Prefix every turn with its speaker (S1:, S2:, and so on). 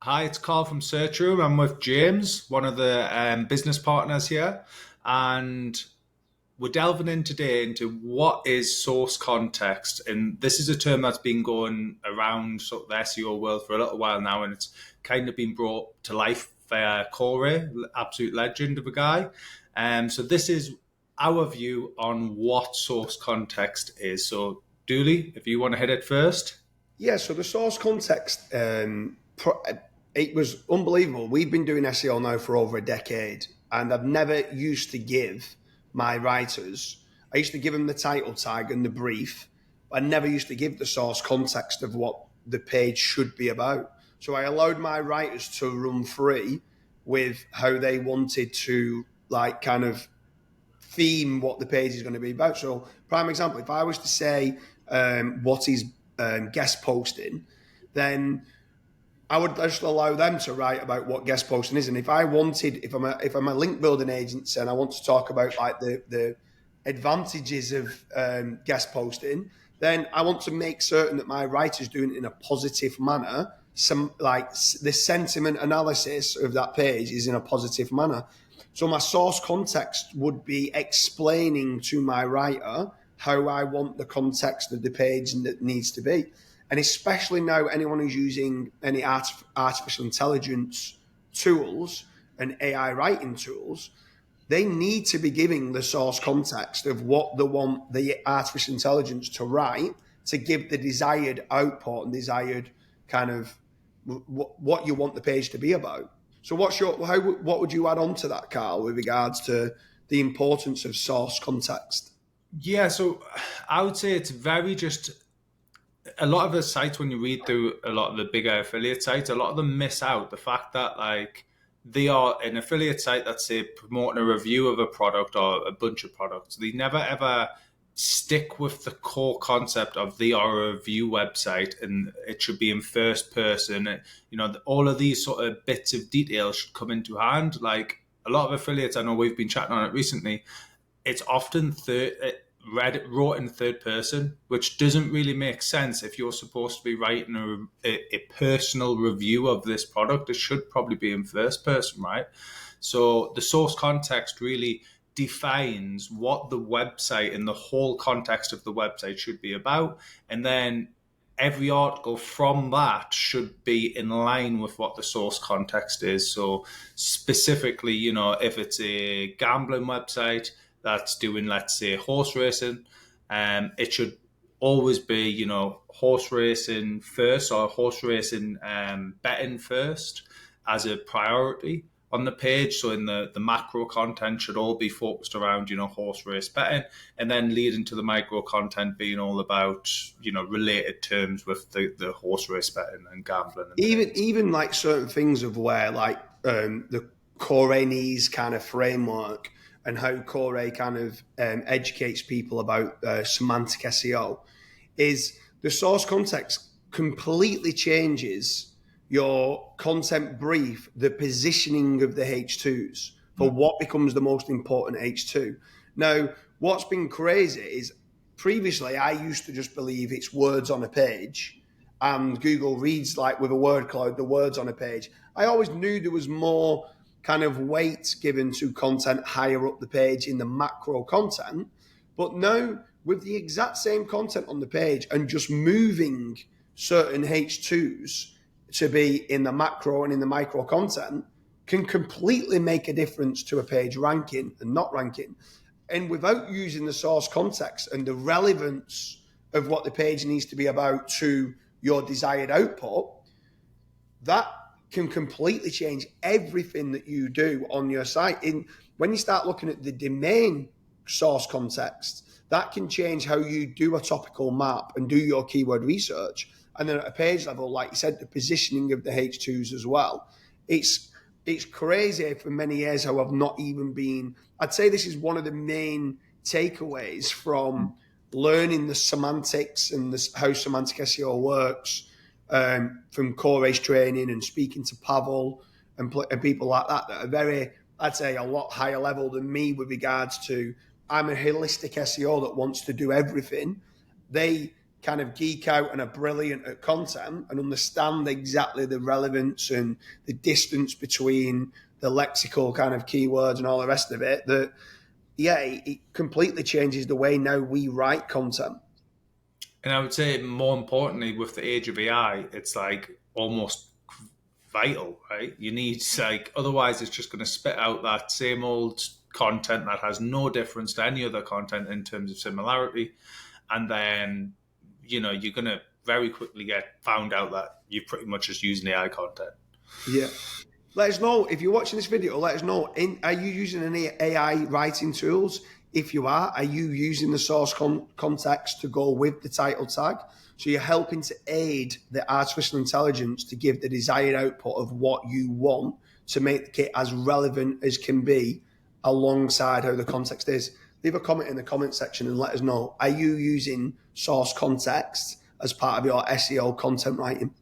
S1: Hi, it's Karl from Search Room. I'm with James, one of the business partners here, and we're delving in today into what is source context. And this is a term that's been going around sort of the SEO world for a little while now, and it's kind of been brought to life via Corey, absolute legend of a guy. So this is our view on what source context is. So, Dooley, if you want to hit it first.
S2: Yeah, so the source context, it was unbelievable. We've been doing SEO now for over a decade, and I've never used to give my writers, I used to give them the title tag and the brief. I never used to give the source context of what the page should be about. So I allowed my writers to run free with how they wanted to, like, kind of theme what the page is going to be about. So, prime example, if I was to say what is guest posting, then I would just allow them to write about what guest posting is. And if I wanted, if I'm a link building agency and I want to talk about like the advantages of guest posting, then I want to make certain that my writer's doing it in a positive manner. Some like the sentiment analysis of that page is in a positive manner. So my source context would be explaining to my writer how I want the context of the page that needs to be. And especially now, anyone who's using any artificial intelligence tools and AI writing tools, they need to be giving the source context of what they want the artificial intelligence to write to give the desired output and desired kind of what you want the page to be about. So what would you add on to that, Karl, with regards to the importance of source context?
S1: Yeah, so I would say it's very just a lot of the sites when you read through a lot of the bigger affiliate sites, a lot of them miss out the fact that like they are an affiliate site that's say promoting a review of a product or a bunch of products. They never ever stick with the core concept of they are a review website and it should be in first person. You know, all of these sort of bits of detail should come into hand. Like a lot of affiliates, I know we've been chatting on it recently. It's often wrote in third person, which doesn't really make sense if you're supposed to be writing a personal review of this product. It should probably be in first person, right? So the source context really defines what the website and the whole context of the website should be about. And then every article from that should be in line with what the source context is. So specifically, you know, if it's a gambling website that's doing, let's say, horse racing, it should always be, you know, horse racing first or horse racing betting first as a priority on the page. So in the macro content should all be focused around, you know, horse race betting, and then leading to the micro content being all about, you know, related terms with the horse race betting and gambling. And
S2: Even like certain things of where like the Corey's kind of framework and how Corey kind of educates people about semantic SEO is the source context completely changes your content brief, the positioning of the H2s for what becomes the most important H2. Now, what's been crazy is previously I used to just believe it's words on a page and Google reads like with a word cloud, the words on a page. I always knew there was more kind of weight given to content higher up the page in the macro content. But now with the exact same content on the page and just moving certain H2s to be in the macro and in the micro content can completely make a difference to a page ranking and not ranking. And without using the source context and the relevance of what the page needs to be about to your desired output, that can completely change everything that you do on your site. When you start looking at the domain source context, that can change how you do a topical map and do your keyword research. And then at a page level, like you said, the positioning of the H2s as well. It's crazy for many years how I've not even been, I'd say this is one of the main takeaways from learning the semantics and how semantic SEO works, from Corey's training and speaking to Pavel and people like that are very, I'd say, a lot higher level than me with regards to I'm a holistic SEO that wants to do everything. They kind of geek out and are brilliant at content and understand exactly the relevance and the distance between the lexical kind of keywords and all the rest of it, that, yeah, it completely changes the way now we write content.
S1: And I would say more importantly, with the age of AI, it's like almost vital, right? You need like, otherwise it's just going to spit out that same old content that has no difference to any other content in terms of similarity. And then, you're going to very quickly get found out that you're pretty much just using AI content.
S2: Yeah. Let us know if you're watching this video. Let us know. Are you using any AI writing tools? If you are you using the source context to go with the title tag? So you're helping to aid the artificial intelligence to give the desired output of what you want to make the kit as relevant as can be alongside how the context is. Leave a comment in the comment section and let us know. Are you using source context as part of your SEO content writing?